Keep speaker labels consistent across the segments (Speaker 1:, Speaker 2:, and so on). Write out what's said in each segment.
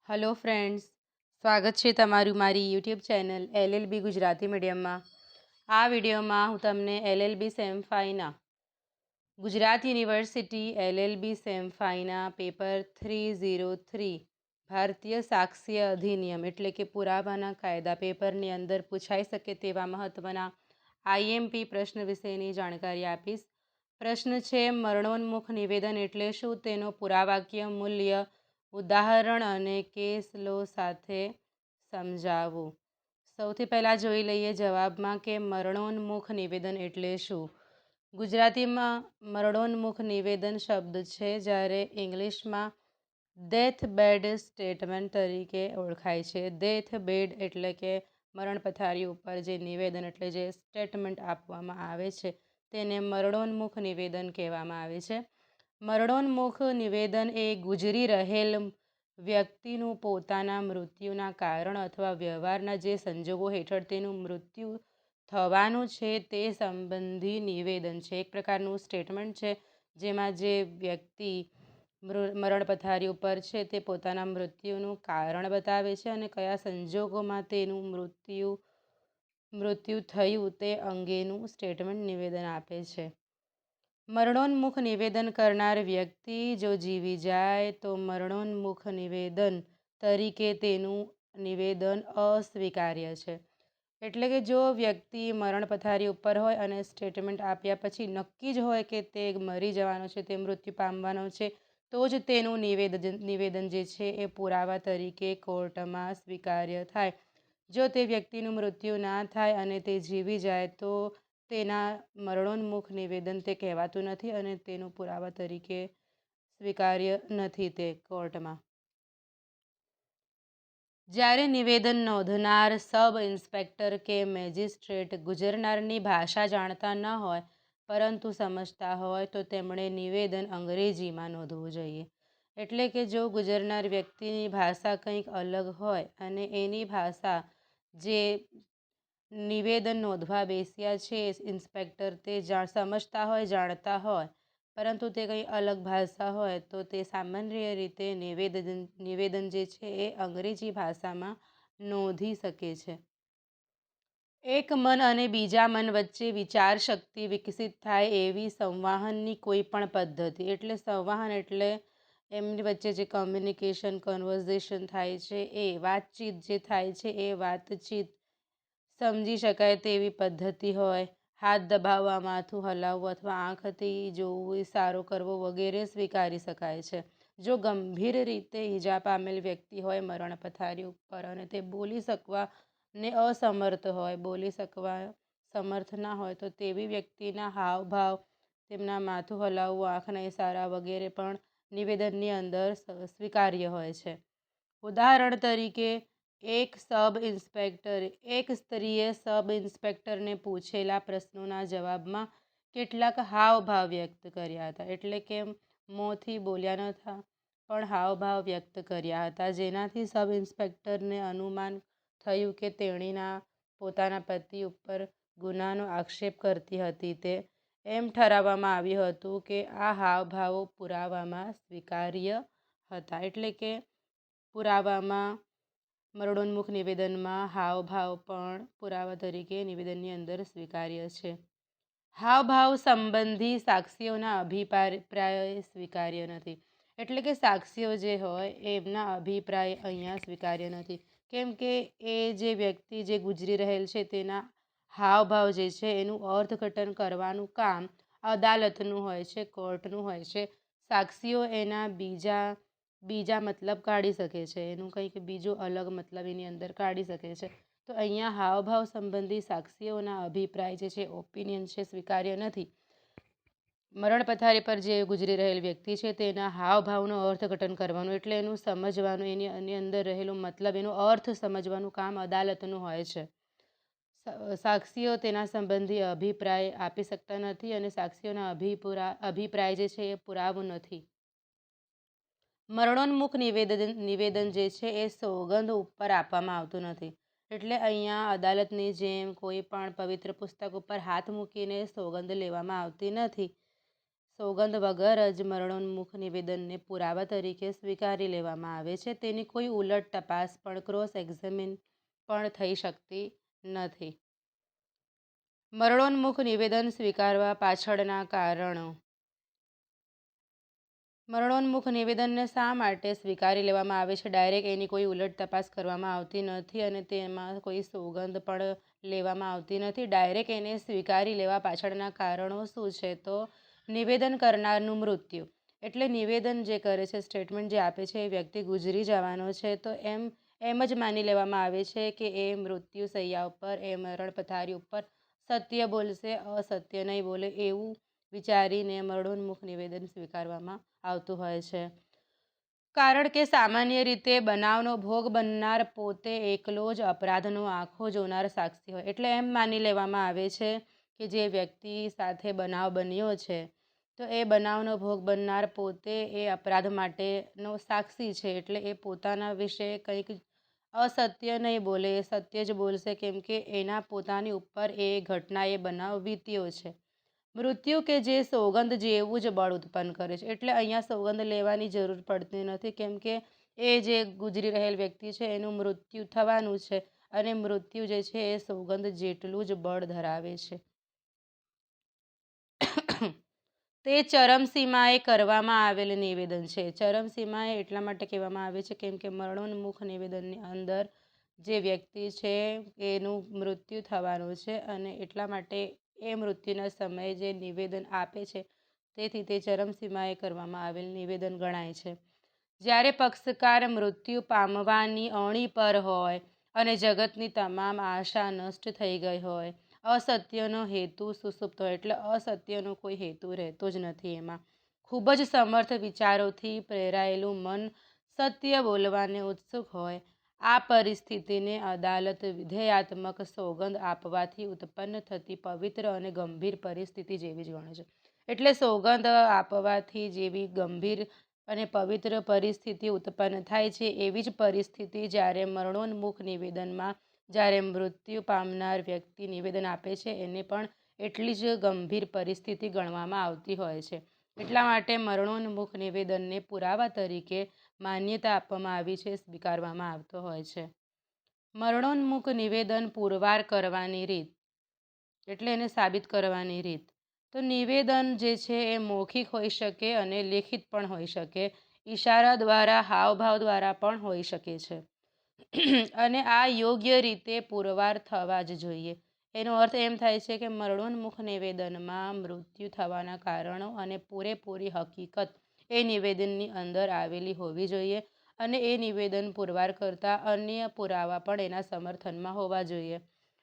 Speaker 1: Hello friends, સ્વાગત છે તમારું મારી યુટ્યુબ ચેનલ LLB ગુજરાતી મીડિયમમાં. આ વિડીયોમાં હું તમને LLB સેમ 5ના ગુજરાત યુનિવર્સિટી LLB સેમ 5ના પેપર 303 ભારતીય સાક્ષ્ય અધિનિયમ એટલે કે પુરાવાના કાયદા પેપરની અંદર પૂછાઈ શકે તેવા મહત્ત્વના IMP પ્રશ્ન વિશેની જાણકારી આપીશ. પ્રશ્ન છે, મરણોન્મુખ નિવેદન એટલે શું? તેનો પુરાવાકીય મૂલ્ય, ઉદાહરણ અને કેસ લો સાથે સમજાવો. સૌથી પહેલાં જોઈ લઈએ જવાબમાં કે મરણોન્મુખ નિવેદન એટલે શું. ગુજરાતીમાં મરણોન્મુખ નિવેદન શબ્દ છે, જ્યારે ઇંગ્લિશમાં ડેથ બેડ સ્ટેટમેન્ટ તરીકે ઓળખાય છે. ડેથ બેડ એટલે કે મરણ પથારી ઉપર જે નિવેદન એટલે જે સ્ટેટમેન્ટ આપવામાં આવે છે તેને મરણોન્મુખ નિવેદન કહેવામાં આવે છે. મરણોન્મુખ નિવેદન એ ગુજરી રહેલ વ્યક્તિનું પોતાના મૃત્યુના કારણ અથવા વ્યવહારના જે સંજોગો હેઠળ તેનું મૃત્યુ થવાનું છે તે સંબંધી નિવેદન છે. એક પ્રકારનું સ્ટેટમેન્ટ છે જેમાં જે વ્યક્તિ મરણ પથારી ઉપર છે તે પોતાના મૃત્યુનું કારણ બતાવે છે અને કયા સંજોગોમાં તેનું મૃત્યુ થયું તે અંગેનું સ્ટેટમેન્ટ નિવેદન આપે છે. મરણોન્મુખ નિવેદન કરનાર વ્યક્તિ જો જીવી જાય તો મરણોન્મુખ નિવેદન તરીકે તેનું નિવેદન અસ્વીકાર્ય છે. એટલે કે જો વ્યક્તિ મરણ પથારી ઉપર હોય અને સ્ટેટમેન્ટ આપ્યા પછી નક્કી જ હોય કે તે મરી જવાનો છે, તે મૃત્યુ પામવાનો છે, તો જ તેનું નિવેદન જે છે એ પુરાવા તરીકે કોર્ટમાં સ્વીકાર્ય થાય. જો તે વ્યક્તિનું મૃત્યુ ના થાય અને તે જીવી જાય તો તેના મરણોન્મુખ નિવેદન તે કહેવાતું નથી અને તેનું પુરાવા તરીકે સ્વીકાર્ય નથી તે કોર્ટમાં. જ્યારે નિવેદન નોંધનાર સબ ઇન્સ્પેક્ટર કે મેજિસ્ટ્રેટ ગુજરનારની ભાષા જાણતા ન હોય પરંતુ સમજતા હોય તો તેમણે નિવેદન અંગ્રેજીમાં નોંધવું જોઈએ. એટલે કે જો ગુજરનાર વ્યક્તિની ભાષા કંઈક અલગ હોય અને એની ભાષા જે નિવેદન નોંધવા બેસ્યા છે ઇન્સ્પેક્ટર તે સમજતા હોય, જાણતા હોય, પરંતુ તે કંઈ અલગ ભાષા હોય તો તે સામાન્ય રીતે નિવેદન જે છે એ અંગ્રેજી ભાષામાં નોંધી શકે છે. એક મન અને બીજા મન વચ્ચે વિચાર શક્તિ વિકસિત થાય એવી સંવાહનની કોઈ પણ પદ્ધતિ. એટલે સંવાહન એટલે એમની વચ્ચે જે કમ્યુનિકેશન, કન્વર્ઝેશન થાય છે, એ વાતચીત જે થાય છે એ વાતચીત સમજી શકાય તેવી પદ્ધતિ હોય. હાથ દબાવવા, માથું હલાવવું અથવા આંખથી જોવું, ઇશારો કરવો વગેરે સ્વીકારી શકાય છે. જો ગંભીર રીતે ઈજા પામેલ વ્યક્તિ હોય મરણ પથારી ઉપર અને તે બોલી શકવાને અસમર્થ હોય, બોલી શકવા સમર્થ ના હોય તો તેવી વ્યક્તિના હાવભાવ, તેમના માથું હલાવવું, આંખના ઇશારા વગેરે પણ નિવેદનની અંદર સ્વીકાર્ય હોય છે. ઉદાહરણ તરીકે, એક સ્ત્રીએ સબ ઇન્સ્પેક્ટરને પૂછેલા પ્રશ્નોના જવાબમાં કેટલાક હાવભાવ વ્યક્ત કર્યા હતા. એટલે કે મોંથી બોલ્યા નહોતા પણ હાવભાવ વ્યક્ત કર્યા હતા, જેનાથી સબ ઇન્સ્પેક્ટરને અનુમાન થયું કે તેણીના પોતાના પતિ ઉપર ગુનાનો આક્ષેપ કરતી હતી. તે એમ ઠરાવવામાં આવ્યું હતું કે આ હાવભાવો પુરાવામાં સ્વીકાર્ય હતા. એટલે કે પુરાવામાં મરણોન્મુખ નિવેદનમાં હાવભાવ પણ પુરાવા તરીકે નિવેદનની અંદર સ્વીકાર્ય છે. હાવભાવ સંબંધી સાક્ષીઓના અભિપ્રાય સ્વીકાર્ય નથી. એટલે કે સાક્ષીઓ જે હોય એમના અભિપ્રાય અહીંયા સ્વીકાર્ય નથી. કેમ કે એ જે વ્યક્તિ જે ગુજરી રહેલ છે તેના હાવભાવ જે છે એનું અર્થઘટન કરવાનું કામ અદાલતનું હોય છે, કોર્ટનું હોય છે. સાક્ષીઓ એના બીજા મતલબ કાઢી શકે છે, એનું કંઈક બીજો અલગ મતલબ એની અંદર કાઢી શકે છે. તો અહીંયા હાવભાવ સંબંધી સાક્ષીઓના અભિપ્રાય જે છે, ઓપિનિયન છે, સ્વીકાર્ય નથી. મરણ પથારી પર જે ગુજરી રહેલ વ્યક્તિ છે તેના હાવભાવનું અર્થઘટન કરવાનું એટલે એનું સમજવાનું, એની અંદર રહેલો મતલબ, એનો અર્થ સમજવાનું કામ અદાલતનું હોય છે. સાક્ષીઓ તેના સંબંધી અભિપ્રાય આપી શકતા નથી અને સાક્ષીઓના અભિપ્રાય જે છે એ પુરાવો નથી. મરણોન્મુખ નિવેદન જે છે એ સોગંદ ઉપર આપવામાં આવતું નથી. એટલે અહીંયા અદાલતની જેમ કોઈ પણ પવિત્ર પુસ્તક ઉપર હાથ મૂકીને સોગંદ લેવામાં આવતી નથી. સોગંદ વગર જ મરણોન્મુખ નિવેદનને પુરાવા તરીકે સ્વીકારી લેવામાં આવે છે. તેની કોઈ ઉલટ તપાસ પણ ક્રોસ એક્ઝામિન પણ થઈ શકતી નથી. મરણોન્મુખ નિવેદન સ્વીકારવા પાછળના કારણો. મરણોન્મુખ નિવેદનને શા માટે સ્વીકારી લેવામાં આવે છે? ડાયરેક્ટ એની કોઈ ઉલટ તપાસ કરવામાં આવતી નથી અને તેમાં કોઈ સોગંદ પણ લેવામાં આવતી નથી. ડાયરેક્ટ એને સ્વીકારી લેવા પાછળના કારણો શું છે? તો નિવેદન કરનારનું મૃત્યુ. એટલે નિવેદન જે કરે છે, સ્ટેટમેન્ટ જે આપે છે, એ વ્યક્તિ ગુજરી જવાનો છે, તો એમ જ માની લેવામાં આવે છે કે એ મૃત્યુ શૈયા ઉપર, એ મરણ પથારી ઉપર સત્ય બોલશે, અસત્ય નહીં બોલે, એવું વિચારીને મરણોન્મુખ નિવેદન સ્વીકારવામાં આવતું હોય છે. કારણ કે સામાન્ય રીતે બનાવનો ભોગ બનનાર પોતે એકલો જ અપરાધનો આંખો જોનાર સાક્ષી હોય. એટલે એમ માની લેવામાં આવે છે કે જે વ્યક્તિ સાથે બનાવ બન્યો છે, તો એ બનાવનો ભોગ બનનાર પોતે એ અપરાધ માટેનો સાક્ષી છે. એટલે એ પોતાના વિશે કંઈક અસત્ય નહીં બોલે, એ સત્ય જ બોલશે, કેમ કે એના પોતાની ઉપર એ ઘટના, એ બનાવ વીત્યો છે. મૃત્યુ કે જે સોગંદ જેવું જ બળ ઉત્પન્ન કરે છે. એટલે અહીંયા સોગંદ લેવાની જરૂર પડતી નથી, કેમ કે એ જે ગુજરી રહેલ વ્યક્તિ છે એનું મૃત્યુ થવાનું છે અને મૃત્યુ જે છે એ સોગંદ જેટલું જ બળ ધરાવે છે. તે ચરમસીમાએ કરવામાં આવેલ નિવેદન છે. ચરમસીમાએ એટલા માટે કહેવામાં આવે છે કેમ કે મરણોન્મુખ નિવેદનની અંદર જે વ્યક્તિ છે એનું મૃત્યુ થવાનું છે અને એટલા માટે એ મૃત્યુના સમયે જે નિવેદન આપે છે, તેથી તે ચરમસીમાએ કરવામાં આવેલ નિવેદન ગણાય છે. જ્યારે પક્ષકાર મૃત્યુ પામવાની અણી પર હોય અને જગતની તમામ આશા નષ્ટ થઈ ગઈ હોય, અસત્યનો હેતુ સુસુપ્ત હોય, એટલે અસત્યનો કોઈ હેતુ રહેતો જ નથી એમાં, ખૂબ જ સમર્થ વિચારોથી પ્રેરાયેલું મન સત્ય બોલવાને ઉત્સુક હોય, આ પરિસ્થિતિને અદાલત વિધેયાત્મક સોગંદ આપવાથી ઉત્પન્ન થતી પવિત્ર અને ગંભીર પરિસ્થિતિ જેવી જ ગણે છે. એટલે સોગંદ આપવાથી જેવી ગંભીર અને પવિત્ર પરિસ્થિતિ ઉત્પન્ન થાય છે, એવી જ પરિસ્થિતિ જ્યારે મરણોન્મુખ નિવેદનમાં જ્યારે મૃત્યુ પામનાર વ્યક્તિ નિવેદન આપે છે, એને પણ એટલી જ ગંભીર પરિસ્થિતિ ગણવામાં આવતી હોય છે. એટલા માટે મરણોન્મુખ નિવેદનને પુરાવા તરીકે માન્યતા આપવામાં આવી છે, સ્વીકારવામાં આવતો હોય છે. મરણોન્મુખ નિવેદન પુરવાર કરવાની રીત, એટલે એને સાબિત કરવાની રીત. તો નિવેદન જે છે એ મૌખિક હોઈ શકે અને લેખિત પણ હોઈ શકે, ઈશારા દ્વારા, હાવભાવ દ્વારા પણ હોઈ શકે છે. અને આ યોગ્ય રીતે પુરવાર થવા જ જોઈએ. એનો અર્થ એમ થાય છે કે મરણોન્મુખ નિવેદનમાં મૃત્યુ થવાના કારણો અને પૂરેપૂરી હકીકત એ નિવેદનની અંદર આવેલી હોવી જોઈએ અને એ નિવેદન પુરવાર કરતા અન્ય પુરાવા પણ એના સમર્થનમાં હોવા જોઈએ.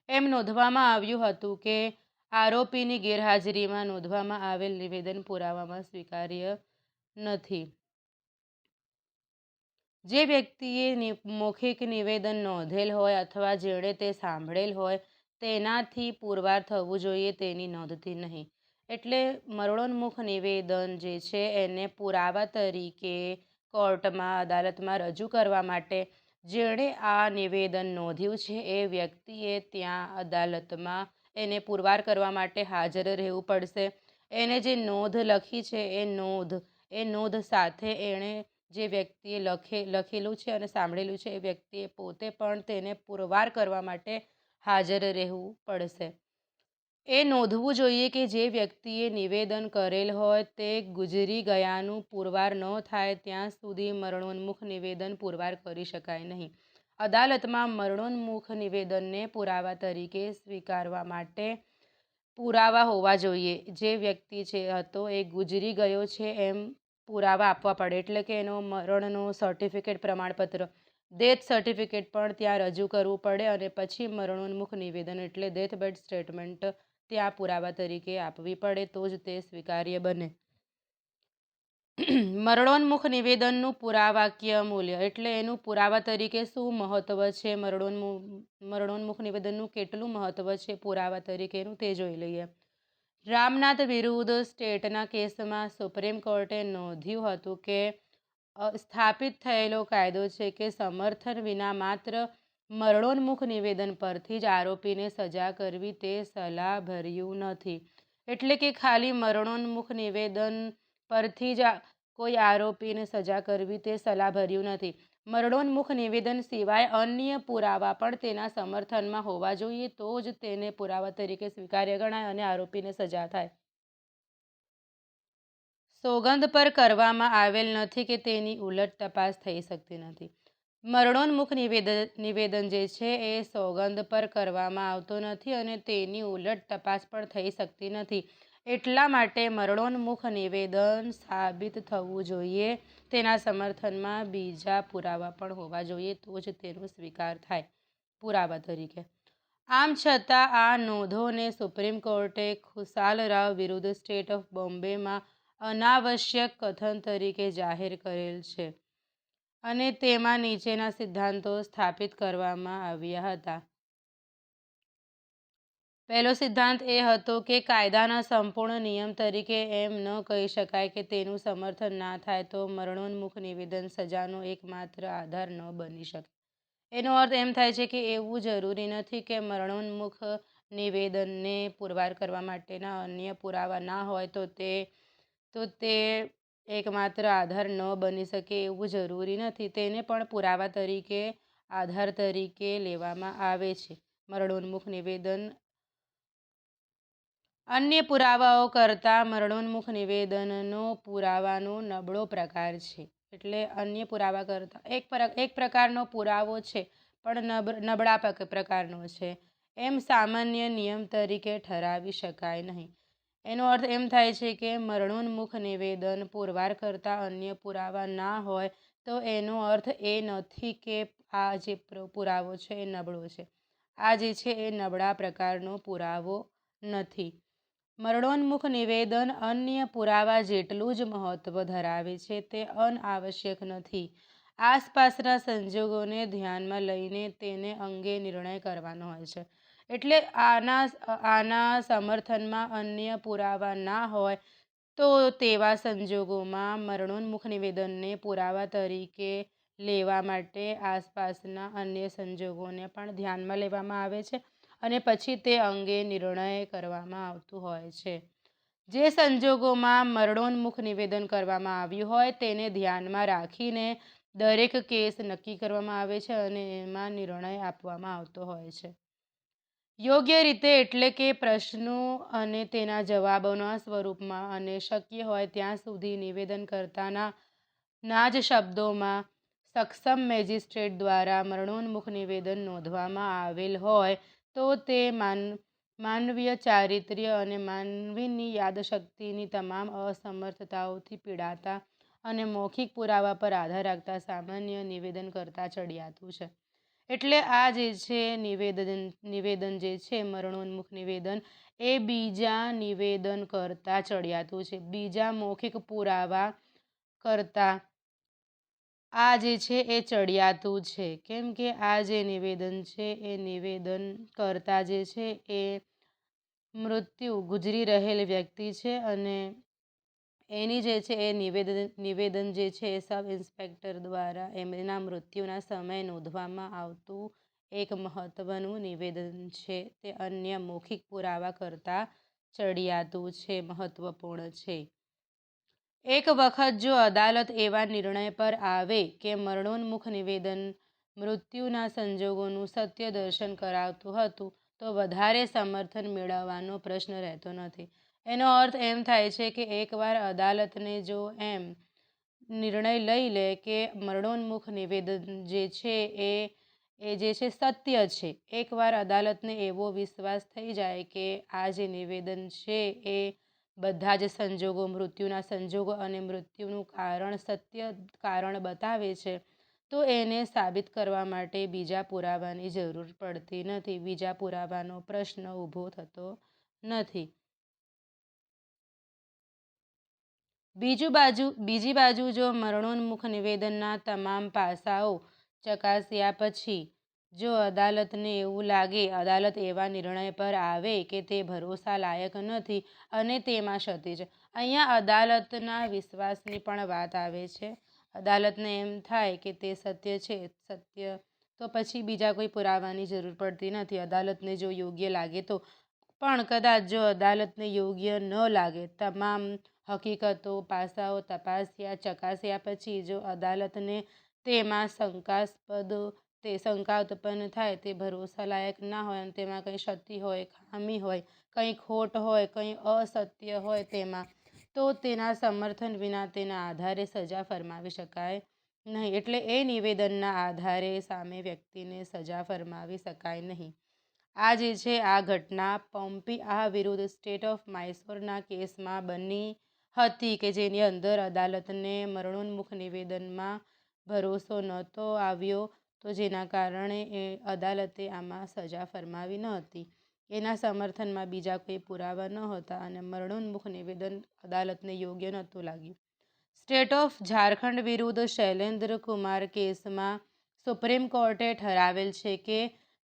Speaker 1: એમ નોંધવામાં આવ્યું હતું કે આરોપીની ગેરહાજરીમાં નોંધવામાં આવેલ નિવેદન પુરાવામાં સ્વીકાર્ય નથી. જે વ્યક્તિએ મૌખિક નિવેદન નોંધેલ હોય અથવા જેણે તે સાંભળેલ હોય, તેનાથી પુરવાર થવું જોઈએ, તેની નોંધથી નહીં. એટલે મરણોન્મુખ નિવેદન જે છે એને પુરાવા તરીકે કોર્ટમાં, અદાલતમાં રજૂ કરવા માટે જેણે આ નિવેદન નોંધ્યું છે એ વ્યક્તિએ ત્યાં અદાલતમાં એને પુરવાર કરવા માટે હાજર રહેવું પડશે. એને જે નોંધ લખી છે એ નોંધ સાથે એણે જે વ્યક્તિએ લખેલું છે અને સાંભળેલું છે એ વ્યક્તિએ પોતે પણ તેને પુરવાર કરવા માટે હાજર રહેવું પડશે. એ નોંધવું જોઈએ કે જે વ્યક્તિએ નિવેદન કરેલ હોય તે ગુજરી ગયાનું પુરવાર ન થાય ત્યાં સુધી મરણોન્મુખ નિવેદન પુરવાર કરી શકાય નહીં. અદાલતમાં મરણોન્મુખ નિવેદનને પુરાવા તરીકે સ્વીકારવા માટે પુરાવા હોવા જોઈએ. જે વ્યક્તિ છે હતો એ ગુજરી ગયો છે એમ પુરાવા આપવા પડે, એટલે કે એનો મરણનો સર્ટિફિકેટ, પ્રમાણપત્ર, ડેથ સર્ટિફિકેટ પણ ત્યાં રજૂ કરવું પડે અને પછી મરણોન્મુખ નિવેદન એટલે ડેથ બેડ સ્ટેટમેન્ટ ત્યાં પુરાવા તરીકે આપવી પડે, તો જ તે સ્વીકાર્ય બને. મરણોન્મુખ નિવેદનનું પુરાવાકીય મૂલ્ય, એટલે એનું પુરાવા તરીકે શું મહત્વ છે, મરણોન્મુખ નિવેદનનું કેટલું મહત્વ છે પુરાવા તરીકેનું, તે જોઈ લઈએ. રામનાથ વિરુદ્ધ સ્ટેટના કેસમાં સુપ્રીમ કોર્ટે નોંધ્યું હતું કે સ્થાપિત થયેલો કાયદો છે કે સમર્થન વિના માત્ર મરણોન્મુખ નિવેદન પરથી જ આરોપીને સજા કરવી તે સલાહભર્યું નથી. એટલે કે ખાલી મરણોન્મુખ નિવેદન પરથી જ કોઈ આરોપીને સજા કરવી તે સલાહભર્યું નથી. મરણોન્મુખ નિવેદન સિવાય અન્ય પુરાવા પણ તેના સમર્થનમાં હોવા જોઈએ, તો જ તેને પુરાવા તરીકે સ્વીકાર્ય ગણાય અને આરોપીને સજા થાય. સોગંદ પર કરવામાં આવેલ નથી કે તેની ઉલટ તપાસ થઈ શકતી નથી. મરણોન્મુખ નિવેદન જે છે એ સોગંદ પર કરવામાં આવતો નથી અને તેની ઉલટ તપાસ પણ થઈ શકતી નથી. એટલા માટે મરણોન્મુખ નિવેદન સાબિત થવું જોઈએ, તેના સમર્થનમાં બીજા પુરાવા પણ હોવા જોઈએ, તો જ તેનો સ્વીકાર થાય પુરાવા તરીકે. આમ છતાં આ નોંધોને સુપ્રીમ કોર્ટે ખુશાલરાવ વિરુદ્ધ સ્ટેટ ઓફ બોમ્બેમાં અનાવશ્યક કથન તરીકે જાહેર કરેલ છે અને તેમાં નીચેના સિદ્ધાંતો સ્થાપિત કરવામાં આવ્યા હતા. પહેલો સિદ્ધાંત એ હતો કે કાયદાના સંપૂર્ણ નિયમ તરીકે એમ ન કહી શકાય કે તેનું સમર્થન ના થાય તો મરણોન્મુખ નિવેદન સજાનો એકમાત્ર આધાર ન બની શકે. એનો અર્થ એમ થાય છે કે એવું જરૂરી નથી કે મરણોન્મુખ નિવેદનને પુરવાર કરવા માટેના અન્ય પુરાવા ના હોય તો તે એકમાત્ર આધાર ન બની શકે એવું જરૂરી નથી. તેને પણ પુરાવા તરીકે આધાર તરીકે લેવામાં આવે છે. મરણોન્મુખ નિવેદન અન્ય પુરાવાઓ કરતાં મરણોન્મુખ નિવેદનનો પુરાવાનો નબળો પ્રકાર છે. એટલે અન્ય પુરાવા કરતાં એક પ્રકારનો પુરાવો છે પણ નબળા પ્રકારનો છે એમ સામાન્ય નિયમ તરીકે ઠરાવી શકાય નહીં. એનો અર્થ એમ થાય છે કે મરણોન્મુખ નિવેદન પુરવાર કરતા અન્ય પુરાવા ના હોય તો એનો અર્થ એ નથી કે આ જે પુરાવો છે એ નબળો છે. આ જે છે એ નબળા પ્રકારનો પુરાવો નથી. મરણોન્મુખ નિવેદન અન્ય પુરાવા જેટલું જ મહત્વ ધરાવે છે, તે અનાવશ્યક નથી. આસપાસના સંજોગોને ધ્યાનમાં લઈને તેને અંગે નિર્ણય કરવાનો હોય છે. એટલે આના સમર્થનમાં અન્ય પુરાવા ના હોય તો તેવા સંજોગોમાં મરણોન્મુખ નિવેદનને પુરાવા તરીકે લેવા માટે આસપાસના અન્ય સંજોગોને પણ ધ્યાનમાં લેવામાં આવે છે અને પછી તે અંગે નિર્ણય કરવામાં આવતું હોય છે. જે સંજોગોમાં મરણોન્મુખ નિવેદન કરવામાં આવ્યું હોય તેને ધ્યાનમાં રાખીને દરેક કેસ નક્કી કરવામાં આવે છે અને એમાં નિર્ણય આપવામાં આવતો હોય છે. યોગ્ય રીતે, એટલે કે પ્રશ્નો અને તેના જવાબોના સ્વરૂપમાં અને શક્ય હોય ત્યાં સુધી નિવેદનકર્તાના જ શબ્દોમાં સક્ષમ મેજિસ્ટ્રેટ દ્વારા મરણોન્મુખ નિવેદન નોંધવામાં આવેલ હોય તો તે માનવીય ચારિત્ર્ય અને માનવીની યાદશક્તિની તમામ અસમર્થતાઓથી પીડાતા અને મૌખિક પુરાવા પર આધાર રાખતા સામાન્ય નિવેદન કરતાં ચડિયાતું છે. એટલે આ જે છે નિવેદન જે છે મરણોન્મુખ નિવેદન એ બીજા નિવેદન કરતાં ચડિયાતું છે. બીજા મૌખિક પુરાવા કરતાં આ જે છે એ ચડિયાતું છે. કેમ કે આ જે નિવેદન છે એ નિવેદન કરતા જે છે એ મૃત્યુ ગુજરી રહેલ વ્યક્તિ છે અને એની જે છે એ નિવેદન જે છે એ સબ ઇન્સ્પેક્ટર દ્વારા એમના મૃત્યુના સમયે નોંધવામાં આવતું એક મહત્વનું નિવેદન છે. તે અન્ય મૌખિક પુરાવા કરતાં ચડિયાતું છે, મહત્વપૂર્ણ છે. એક વખત જો અદાલત એવા નિર્ણય પર આવે કે મરણોન્મુખ નિવેદન મૃત્યુના સંજોગોનું સત્ય દર્શન કરાવતું હતું તો વધારે સમર્થન મેળવવાનો પ્રશ્ન રહેતો નથી. એનો અર્થ એમ થાય છે કે એકવાર અદાલતને જો એમ નિર્ણય લઈ લે કે મરણોન્મુખ નિવેદન જે છે એ જે છે સત્ય છે, એકવાર અદાલતને એવો વિશ્વાસ થઈ જાય કે આ જે નિવેદન છે એ બધા જ સંજોગો, મૃત્યુના સંજોગો અને મૃત્યુનું સત્ય કારણ બતાવે છે, તો એને સાબિત કરવા માટે બીજા પુરાવાની જરૂર પડતી નથી. બીજા પુરાવાનો પ્રશ્ન ઊભો થતો નથી. બીજી બાજુ જો મરણોન્મુખ નિવેદનના તમામ પાસાઓ ચકાસ્યા પછી જો અદાલતને એવું લાગે, અદાલત એવા નિર્ણય પર આવે કે તે ભરોસા લાયક નથી અને તેમાં ક્ષતિ છે. અહીંયા અદાલતના વિશ્વાસની પણ વાત આવે છે. અદાલતને એમ થાય કે તે સત્ય છે, તો પછી બીજા કોઈ પુરાવાની જરૂર પડતી નથી. અદાલતને જો યોગ્ય લાગે તો પણ કદાચ જો અદાલતને યોગ્ય ન લાગે, તમામ હકીકતો પાસાઓ તપાસ્યા ચકાસ્યા પછી જો અદાલતને તેમાં શંકા ઉત્પન્ન થાય, તે ભરોસાલાયક ના હોય અને તેમાં કંઈ ક્ષતિ હોય, ખામી હોય, કંઈ ખોટ હોય, કંઈ અસત્ય હોય તેમાં, તો તેના સમર્થન વિના તેના આધારે સજા ફરમાવી શકાય નહીં. એટલે એ નિવેદનના આધારે સામે વ્યક્તિને સજા ફરમાવી શકાય નહીં. આ જે છે આ ઘટના પોમ્પિઆ વિરુદ્ધ સ્ટેટ ઓફ માઇસોરના કેસમાં બની હતી કે જેની અંદર અદાલતને મરણોન્મુખ નિવેદનમાં ભરોસો નહોતો આવ્યો, તો જેના કારણે અદાલતે આમાં સજા ફરમાવી ન હતી. એના સમર્થનમાં બીજા કોઈ પુરાવા ન હતા અને મરણોન્મુખ નિવેદન અદાલતને યોગ્ય નહોતું લાગ્યું. સ્ટેટ ઓફ ઝારખંડ વિરુદ્ધ શૈલેન્દ્ર કુમાર કેસમાં સુપ્રીમ કોર્ટે ઠરાવેલ છે કે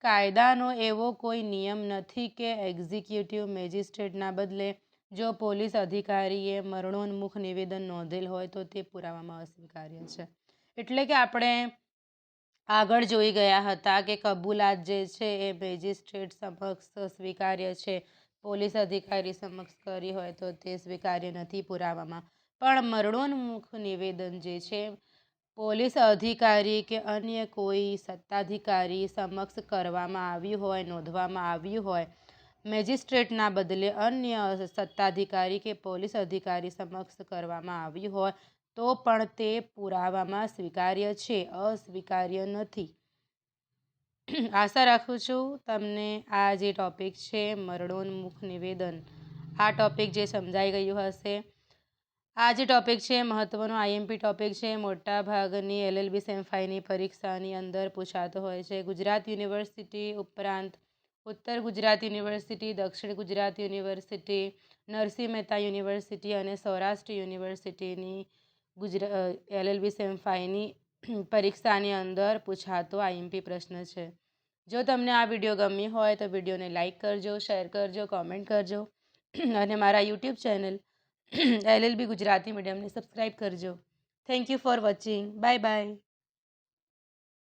Speaker 1: કાયદાનો એવો કોઈ નિયમ નથી કે એક્ઝિક્યુટિવ મેજિસ્ટ્રેટના બદલે જો પોલીસ અધિકારીએ મરણોન્મુખ નિવેદન નોંધેલ હોય તો તે પુરાવામાં અસ્વીકાર્ય છે. એટલે કે આપણે આગળ જોઈ ગયા હતા કે કબૂલાત જે છે એ મેજિસ્ટ્રેટ સમક્ષ સ્વીકાર્ય છે, પોલીસ અધિકારી સમક્ષ કરી હોય તો તે સ્વીકાર્ય નથી પુરાવામાં. પણ મરણોન્મુખ નિવેદન જે છે પોલીસ અધિકારી કે અન્ય કોઈ સત્તાધિકારી સમક્ષ કરવામાં આવ્યું હોય, નોંધવામાં આવ્યું હોય, મેજિસ્ટ્રેટના બદલે અન્ય સત્તાધિકારી કે પોલીસ અધિકારી સમક્ષ કરવામાં આવ્યું હોય તો પણ તે પુરાવામાં સ્વીકાર્ય છે, અસ્વીકાર્ય નથી. આશા રાખું છું તમને આ જે ટોપિક છે મરણોન્મુખ નિવેદન, આ ટોપિક જે સમજાઈ ગયું હશે. આ જે ટોપિક છે મહત્વનો આઈએમપી ટોપિક છે, મોટા ભાગની LLB સેમ5ની પરીક્ષાની અંદર પૂછાતો હોય છે. ગુજરાત યુનિવર્સિટી ઉપરાંત ઉત્તર ગુજરાત યુનિવર્સિટી, દક્ષિણ ગુજરાત યુનિવર્સિટી, નરસિંહ મહેતા યુનિવર્સિટી અને સૌરાષ્ટ્ર યુનિવર્સિટીની LLB સેમ5ની પરીક્ષાની અંદર પૂછાતો આઈએમપી પ્રશ્ન છે. જો તમને આ વિડીયો ગમ્યો હોય તો વિડીયોને લાઇક કરજો, શેર કરજો, કોમેન્ટ કરજો અને મારા યુટ્યુબ ચેનલ LLB ગુજરાતી મીડિયમને સબસ્ક્રાઈબ કરજો. Thank you for watching. Bye by.